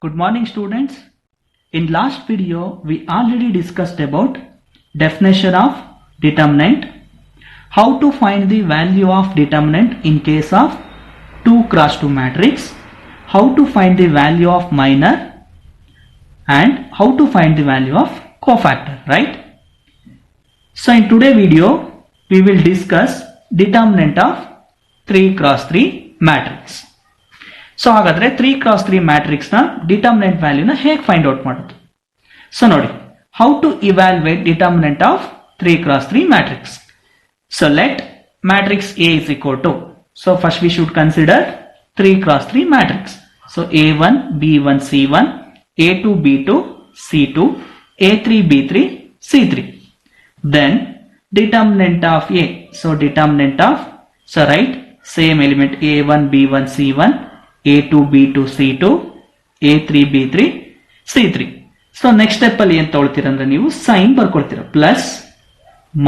Good morning students. In last video we already discussed about definition of determinant, how to find the value of determinant in case of 2 cross 2 matrix, how to find the value of minor and how to find the value of cofactor, right? So in today's video we will discuss determinant of 3 cross 3 matrix. So ಹಾಗಾದ್ರೆ 3 cross 3 matrix ನ determinant value ನ ಹೇಗೆ find out ಮಾಡೋದು? So ನೋಡಿ, how to evaluate determinant of 3 cross 3 matrix. So let matrix A is equal to, so first we should consider 3 cross 3 matrix. So A1 B1 C1, A2 B2 C2, A3 B3 C3. Then determinant of A. So determinant of, so write same element A1 B1 C1, A2 B2 C2, A3 B3 C3. So next step ಅಲ್ಲಿ ಏನು ತಗೊಳ್ತೀರ ಅಂದ್ರೆ ನೀವು sign ಬರ್ಕೊಳ್ತೀರ, plus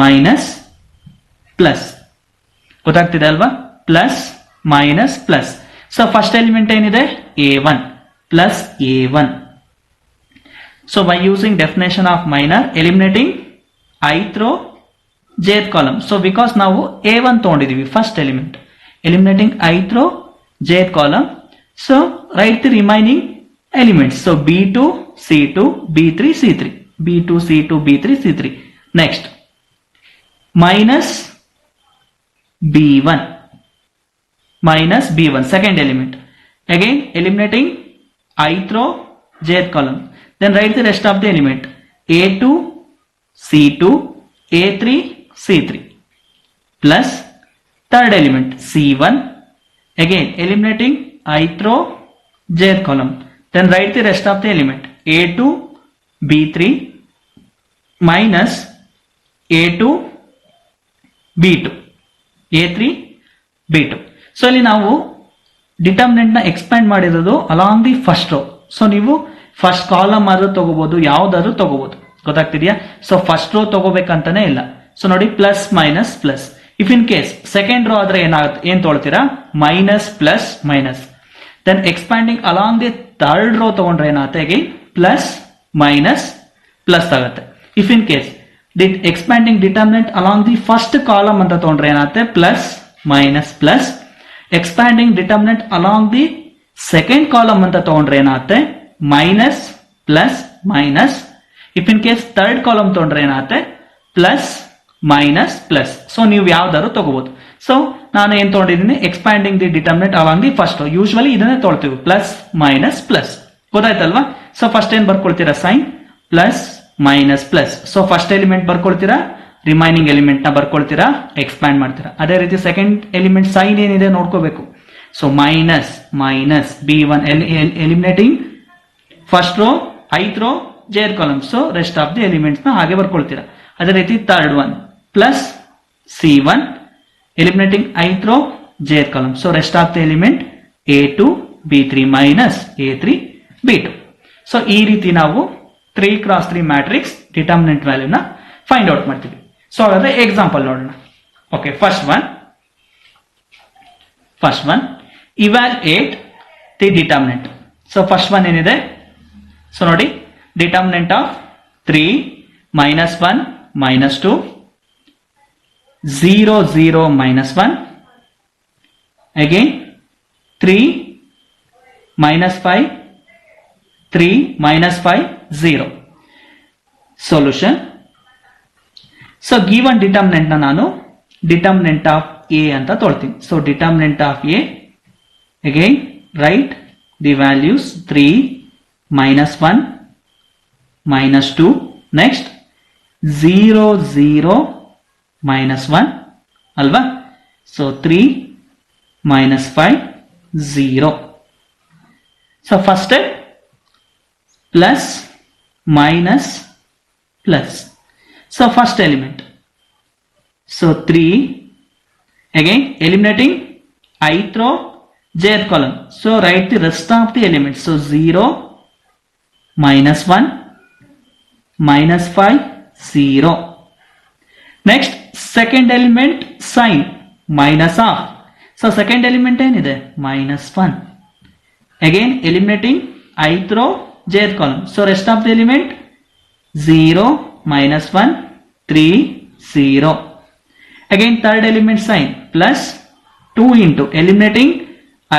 minus plus. ಗೊತ್ತಾಗ್ತಿದೆ ಅಲ್ವಾ? Plus minus plus. So first element ಏನಿದೆ A1 plus A1. So by using definition of minor eliminating ith row jth column. So because ನಾವು A1 ತಗೊಂಡಿದೀವಿ first element, eliminating ith row jth column. So write the remaining elements. So B2 C2 B3 C3, B2 C2 B3 C3. Next minus B1 second element, again eliminating ith row jth column. Then write the rest of the element A2 C2 A3 C3 plus third element C1, again eliminating ith row jth column. Then write the rest of the element A2 B3 minus A2 B2 A3 B2. So ಇಲ್ಲಿ ನಾವು determinant ನ expand ಮಾಡಿರೋದು along the first row. So ನೀವು first column ಆದ್ರೂ ತಗೋಬಹುದು, ಯಾವ್ದಾದ್ರು ತಗೋಬಹುದು. ಗೊತ್ತಾಗ್ತಿದ್ಯಾ? ಸೊ ಫಸ್ಟ್ ರೋ ತಗೋಬೇಕಂತಾನೆ ಇಲ್ಲ. ಸೊ ನೋಡಿ plus minus plus. If in case second row ಆದ್ರೆ ಏನಾಗುತ್ತೆ, ಏನ್ ತೊಗೊಳ್ತೀರಾ? Minus plus minus. Then expanding along the third row ತಗೊಂಡ್ರೆ ಏನಾಗುತ್ತೆ, ಅಗೈನ್ ಪ್ಲಸ್ ಮೈನಸ್ ಪ್ಲಸ್ ಆಗುತ್ತೆ. If in case expanding determinant along the first column ಅಂತ ತಗೊಂಡ್ರೆ ಏನಾಗುತ್ತೆ, plus minus plus. Expanding determinant along the second column ಅಂತ ತಗೊಂಡ್ರೆ ಏನಾಗುತ್ತೆ, minus plus minus. If in case third column ತಗೊಂಡ್ರೆ ಏನಾಗುತ್ತೆ, ಪ್ಲಸ್ ಮೈನಸ್ ಪ್ಲಸ್. ಸೊ ನೀವು ಯಾವ್ದಾದ್ರು ತಗೋಬಹುದು. ಸೊ ನಾನು ಏನ್ ತಗೊಂಡಿದ್ದೀನಿ, expanding the determinant along the first. Usually ಇದನ್ನೇ ತೊಗೊಳ್ತೀವಿ, ಪ್ಲಸ್ ಮೈನಸ್ ಪ್ಲಸ್. ಗೊತ್ತಾಯ್ತಲ್ವಾ? ಸೊ ಫಸ್ಟ್ ಏನ್ ಬರ್ಕೊಳ್ತೀರಾ, sign plus minus plus. So first element ಬರ್ಕೊಳ್ತೀರಾ, ರಿಮೈನಿಂಗ್ ಎಲಿಮೆಂಟ್ ನ ಬರ್ಕೊಳ್ತೀರಾ, ಎಕ್ಸ್ಪ್ಯಾಂಡ್ ಮಾಡ್ತೀರಾ. ಅದೇ ರೀತಿ ಸೆಕೆಂಡ್ ಎಲಿಮೆಂಟ್ ಸೈನ್ ಏನಿದೆ ನೋಡ್ಕೋಬೇಕು. So minus minus B1 eliminating first row ith row jth column. So rest of the elements ನ ಹಾಗೆ ಬರ್ಕೊಳ್ತೀರಾ. ಅದೇ ರೀತಿ third one plus C1 eliminating ith row jth column. So rest of the element A2 B3 minus A3 B2. So ಈ ರೀತಿ ನಾವು 3 cross 3 matrix determinant value ನ find out ಮಾಡ್ತೀವಿ. ಸೊ ಹಾಗಾದ್ರೆ ಎಕ್ಸಾಂಪಲ್ ನೋಡೋಣ. Okay, first one evaluate the determinant. So first one ಏನಿದೆ, so ನೋಡಿ determinant of 3 minus 1 minus 2 0 0 minus 1, again 3 minus 5 3 minus 5 0. Solution. So given determinant na ನಾನು determinant of A ಅಂತ ತೊಳ್ತೀನಿ. So determinant of A, again write the values 3 minus 1 minus 2, next 0 0 minus 1 ಅಲ್ವಾ? So 3 minus 5 0. So first step plus minus plus. So first element, so 3, again eliminating ith row jth column. So right the rest of the element. So 0 minus 1 minus 5 0. Next second element sign minus of. So second element ಏನಿದೆ minus 1. Again eliminating ith row, jth column. So rest of the element 0, -1, 3, 0. Again third element sign plus 2 into eliminating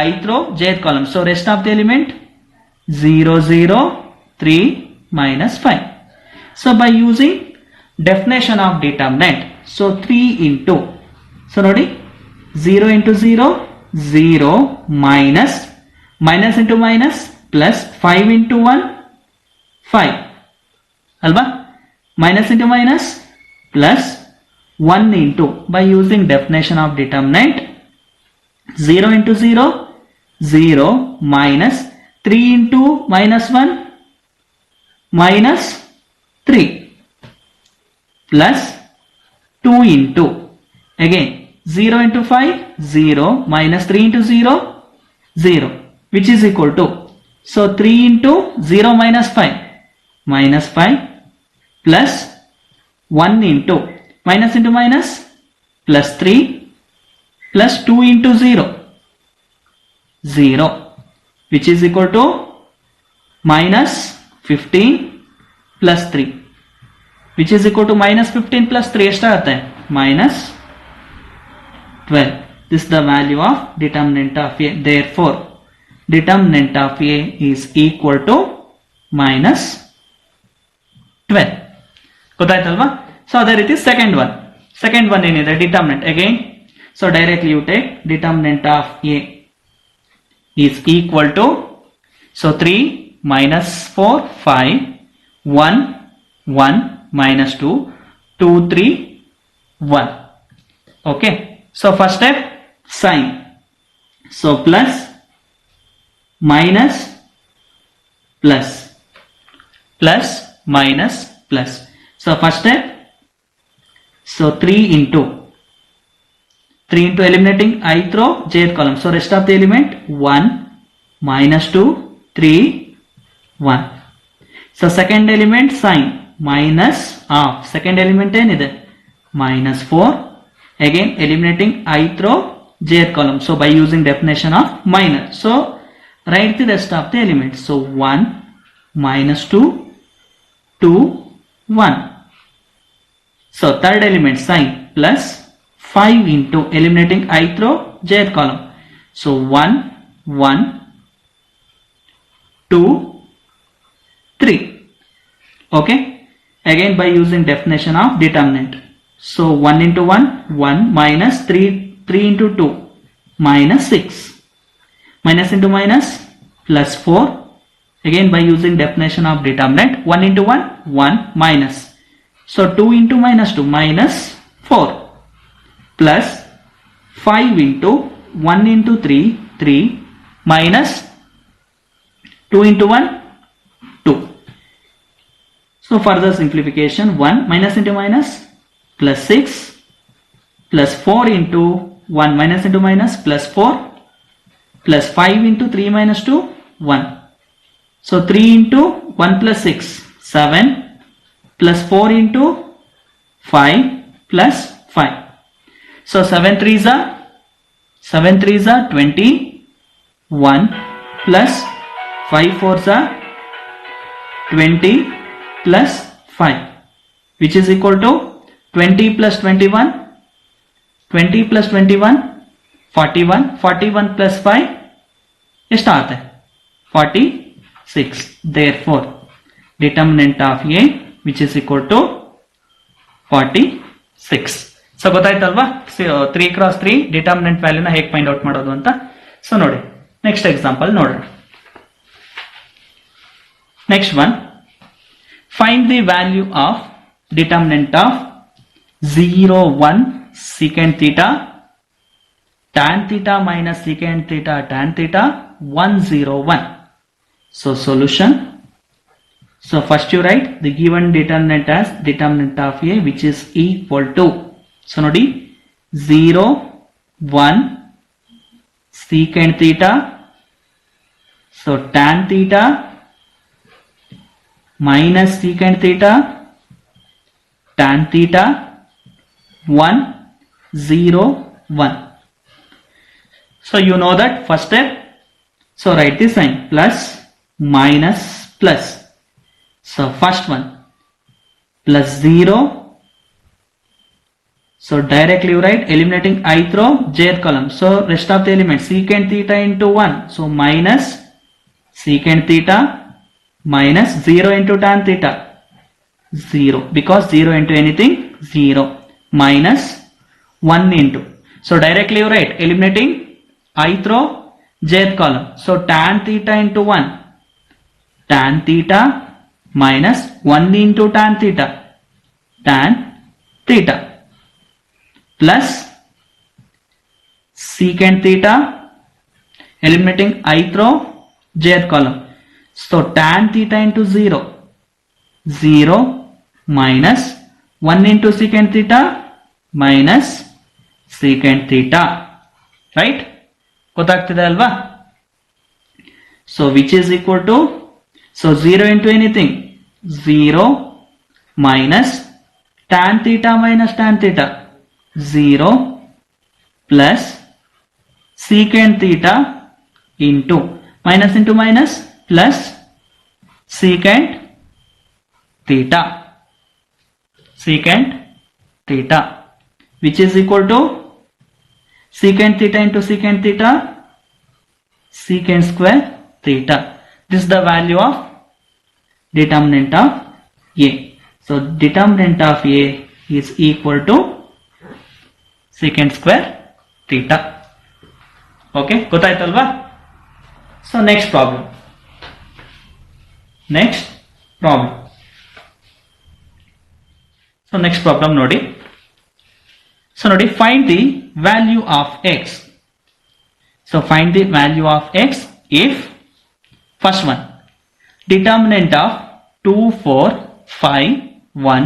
ith row, jth column. So rest of the element 0, 0, 3, -5. So by using definition of determinant, so 3 into, so nodi 0 into 0, 0 minus into minus plus 5 into 1, 5 alba, minus into minus plus 1 into, by using definition of determinant 0 into 0, 0 minus 3 into -1 minus 3 plus 2 into, again 0 into 5, 0 minus 3 into 0, 0, which is equal to, so 3 into 0 minus 5 plus 1 into minus plus 3 plus 2 into 0, 0, which is equal to minus 15 plus 3, which is equal to minus 15 plus 3 ಎಷ್ಟು ಆಗುತ್ತೆ minus 12. This is the value of determinant of A. Therefore determinant of A is equal to minus 12. ಗೊತ್ತಾಯ್ತಲ್ವಾ? So ಅದೇ ರೀತಿ second one ಏನಿದೆ determinant. Again, so directly you take determinant of A is equal to, so 3 minus 4, 5, 1, 1 minus 2, 2, 3, 1. Okay. So first step, sign. So plus, minus, plus, plus, minus, plus. So first step, so 3 into eliminating ith row, jth column. So rest of the element 1, minus 2, 3, 1. So second element sign minus of, second element ಏನಿದೆ minus 4. Again eliminating ith row, jth column. So by using definition of minus, so write the rest of the elements. So 1, minus 2, 2, 1. So third element sign plus 5 into eliminating ith row, jth column. So 1, 1, 2, 3. Okay. Again by using definition of determinant. So 1 into 1, 1 minus 3 into 2 minus 6. Minus into minus plus 4. Again by using definition of determinant, 1 into 1, 1 minus. So 2 into minus 2 minus 4 plus 5 into 1 into 3, 3 minus 2 into 1, 2. So further simplification, 1 minus into minus plus 6 plus 4 into 1 minus into minus plus 4 plus 5 into 3 minus 2, 1. So 3 into 1 plus 6, 7 plus 4 into 5 plus 5. So 7 3s are 21 plus 5 4s are 20 plus 5, which is equal to 20 plus 21, 20 plus 21, 41, 41 plus 5 ಎಷ್ಟು ಆಗುತ್ತೆ 46. Therefore determinant of A which is equal to 46. So ಗೊತ್ತಾಯ್ತಲ್ವಾ 3x3 determinant ವ್ಯಾಲ್ಯೂನ ಹೇಗೆ find out ಮಾಡೋದು ಅಂತ. ಸೊ ನೋಡಿ next example ನೋಡೋಣ. Next one, find the value of determinant of 0, 1 secant theta, tan theta minus secant theta tan theta 1, 0, 1. So solution. So first you write the given determinant as determinant of A which is equal to, so nodi 0, 1 secant theta, so tan theta minus secant theta tan theta 1, 0, 1. So you know that first step, so write the sign plus minus plus. So first one plus 0. So directly you write eliminating ith row, jth column. So rest of the elements secant theta into 1. So minus secant theta minus 0 into tan theta. 0 because 0 into anything 0 minus 1 into. So directly you write eliminating ith row, jth column. So tan theta into 1. Tan theta minus 1 into tan theta. Tan theta plus secant theta eliminating ith row, jth column. So tan theta into 0. 0 minus 1 into secant theta minus secant theta. Right? ಗೊತ್ತಾಗ್ತಿದೆ ಅಲ್ವಾ? So which is equal to, so 0 into anything 0 minus tan theta minus tan theta 0 plus secant theta into minus into minus plus secant theta which is equal to secant theta into secant theta secant square theta. This is the value of determinant of A. So determinant of A is equal to secant square theta. Okay, ಗೊತ್ತಾಯ್ತಲ್ವಾ? So next problem. So next problem ನೋಡಿ. So ನೋಡಿ, find the value of x. So find the value of x if first one determinant of 2, 4, 5, 1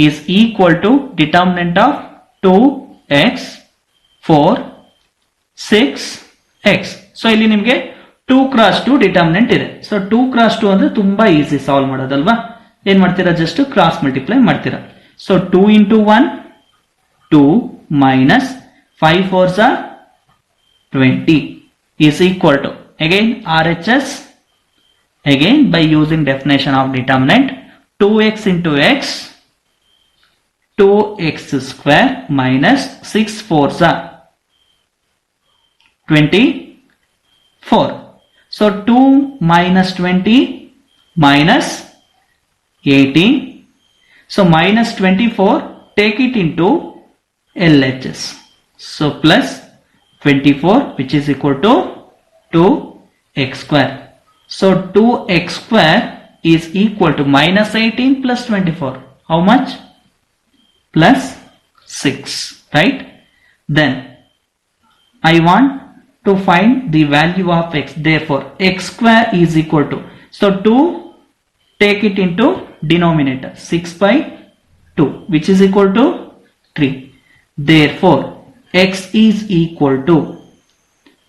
is equal to determinant of 2x, 4, 6x. So ಇಲ್ಲಿ ನಿಮಗೆ 2 cross 2 determinant ಇದೆ. So 2 cross 2 ಅಂದ್ರೆ ತುಂಬಾ easy solve ಮಾಡೋದಲ್ವಾ? ಏನ್ ಮಾಡ್ತೀರಾ, just cross multiply ಮಾಡ್ತೀರಾ. So 2 into 1 2 minus 5 4s are 20 is equal to, again RHS, again by using definition of determinant, 2x into x 2x square minus 6 4s are 24. So 2 minus 20 minus 18. So minus 24, take it into LHS. So plus 24 which is equal to 2x square. So 2x square is equal to minus 18 plus 24. How much? Plus 6. Right? Then I want to find the value of x. Therefore x square is equal to, so 2 take it into denominator, 6 by 2 which is equal to 3. Therefore x is equal to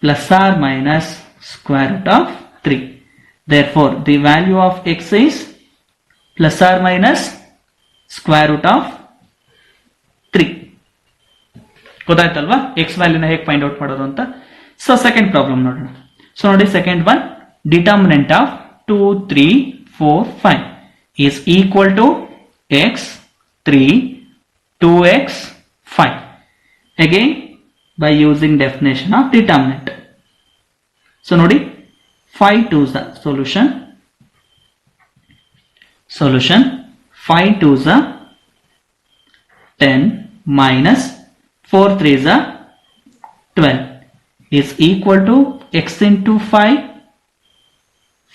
plus or minus square root of 3. Therefore the value of x is plus or minus square root of 3. ಗೊತ್ತಾಯ್ತಲ್ವಾ x ವ್ಯಾಲ್ಯೂನ ಹೇಗೆ find out ಮಾಡೋದು ಅಂತ. So second problem ನೋಡೋಣ. So ನೋಡಿ, second one determinant of 2, 3, 4, 5 is equal to x, 3, 2x, 5. Again by using definition of determinant. So nodi, 5 2s are solution. 5 2s are 10 minus 4 3s are 12 is equal to x into 5,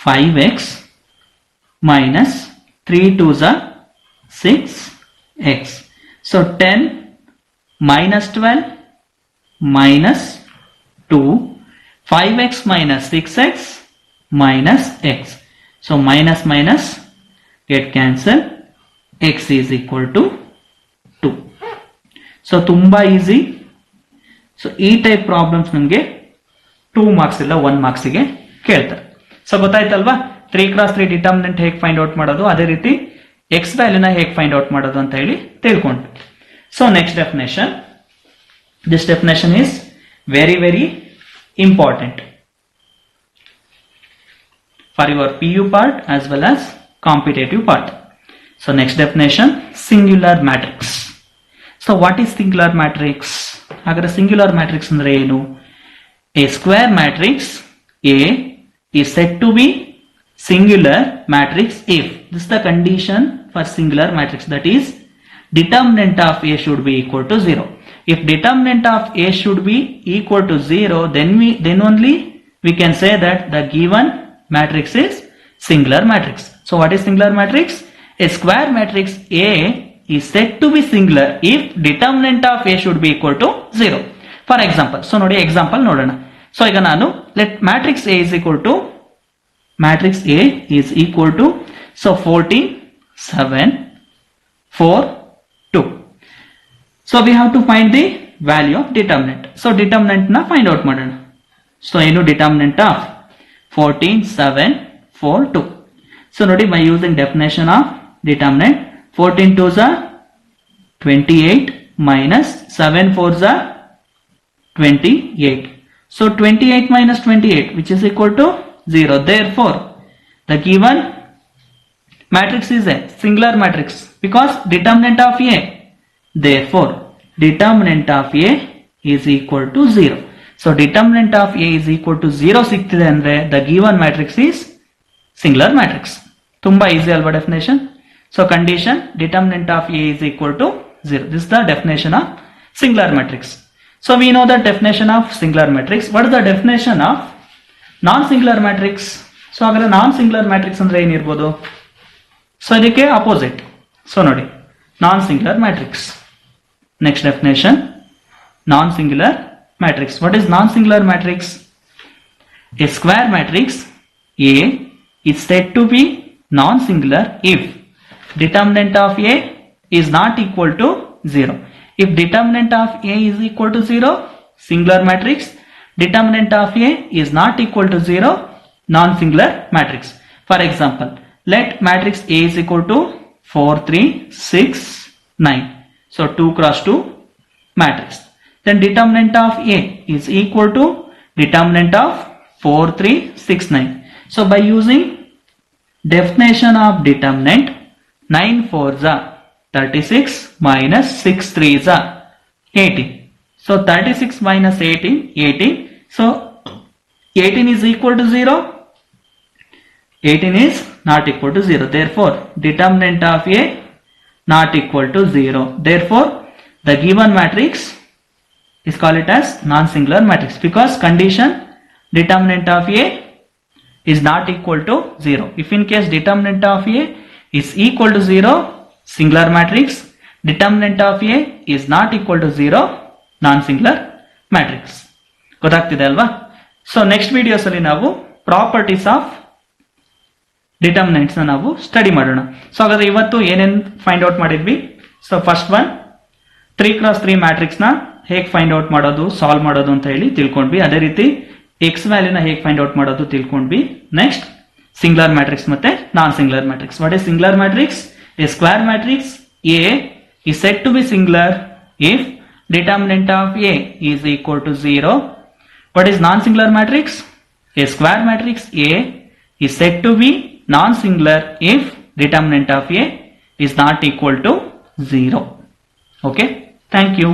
5x minus 3 2s are 6x. So 10 minus 12 minus 2, 5x minus 6x minus x. So minus minus get cancelled, x is equal to 2. So ತುಂಬಾ easy. So ಈ type problems ನಿಮಗೆ 2 marks ಇಲ್ಲ 1 marks ಗೆ ಕೇಳ್ತಾರೆ. So ಗೊತ್ತಾಯ್ತಲ್ವಾ 3 x 3 determinant ಹೇಗೆ find out ಮಾಡೋದು, ಅದೇ ರೀತಿ x ವ್ಯಾಲ್ಯೂನ ಹೇಗೆ ಫೈಂಡ್ ಔಟ್ ಮಾಡೋದು ಅಂತ ಹೇಳಿ ತಿಳ್ಕೊಂಡು. So next definition. This definition is very important. for your PU part as well as competitive part. So next definition, singular matrix. So what is singular matrix? Agara singular matrix andre enu? A square matrix A is said to be singular matrix if this is the condition for singular matrix, that is determinant of A should be equal to 0. If determinant of A should be equal to 0, then only we can say that the given matrix is singular matrix. So what is singular matrix? A square matrix A is said to be singular if determinant of A should be equal to 0. For example, so nodi example nodana. So iga nanu let matrix A is equal to so 14 7 4 2. So we have to find the value of determinant. So determinant na find out madana. So enu determinant of 14 7 4 2. So nodi by using definition of determinant, 14 2s are 28 minus 7 4s are 28. So 28 minus 28, which is equal to 0. Therefore the given matrix is a singular matrix because determinant of A. Therefore determinant of A is equal to 0. So determinant of A is equal to 0 ಸಿಕ್ತಿದೆ ಅಂದ್ರೆ the given matrix is singular matrix. ತುಂಬಾ easy ಅಲ್ವಾ definition? So condition determinant of A is equal to 0. This is the definition of singular matrix. So we know the definition of singular matrix. What is the definition of non-singular matrix? So agara non-singular matrix andre ಏನು ಇರಬಹುದು? So ಇದಕ್ಕೆ opposite. So ನೋಡಿ non-singular matrix. Next definition, non-singular matrix. What is non-singular matrix? A square matrix A is said to be non-singular if determinant of A is not equal to 0. If determinant of A is equal to 0, singular matrix. Determinant of A is not equal to 0, non-singular matrix. For example, let matrix A is equal to 4 3 6 9. So 2 cross 2 matrix. Then determinant of A is equal to determinant of 4 3 6 9. So by using definition of determinant, 9 4s are 36 minus 6 3s are 18. So 36 minus 18 18. So 18 is equal to 0. 18 is not equal to 0. Therefore determinant of A not equal to 0. Therefore the given matrix is called it as non-singular matrix because condition determinant of A is not equal to 0. If in case determinant of A is equal to 0, singular matrix. Determinant of A is not equal to 0, non-singular matrix. ಗೊತ್ತಾಗ್ತಿದೆ ಅಲ್ವಾ? So next videos ಅಲ್ಲಿ ನಾವು properties of determinants ನಾವು study ಮಾಡೋಣ. So ಹಾಗಾದ್ರೆ ಇವತ್ತು ಏನೇನು find out ಮಾಡಿದ್ವಿ? So first one 3x3 matrix ನ ಹೇಗೆ ಫೈಂಡ್ ಔಟ್ ಮಾಡೋದು, ಸಾಲ್ವ್ ಮಾಡೋದು ಅಂತ ಹೇಳಿ ತಿಳ್ಕೊಂಡ್ವಿ. ಅದೇ ರೀತಿ ಎಕ್ಸ್ ವ್ಯಾಲ್ಯೂನ ಹೇಗೆ ಫೈಂಡ್ ಔಟ್ ಮಾಡೋದು ತಿಳ್ಕೊಂಡ್ವಿ. ನೆಕ್ಸ್ಟ್ ಸಿಂಗುಲರ್ ಮ್ಯಾಟ್ರಿಕ್ಸ್ ಮತ್ತೆ non singular matrix. What is singular matrix? A square matrix A is said to be singular if determinant of A is equal to 0. What is non-singular matrix? A square matrix A is said to be non-singular if determinant of A is not equal to 0. Okay, thank you.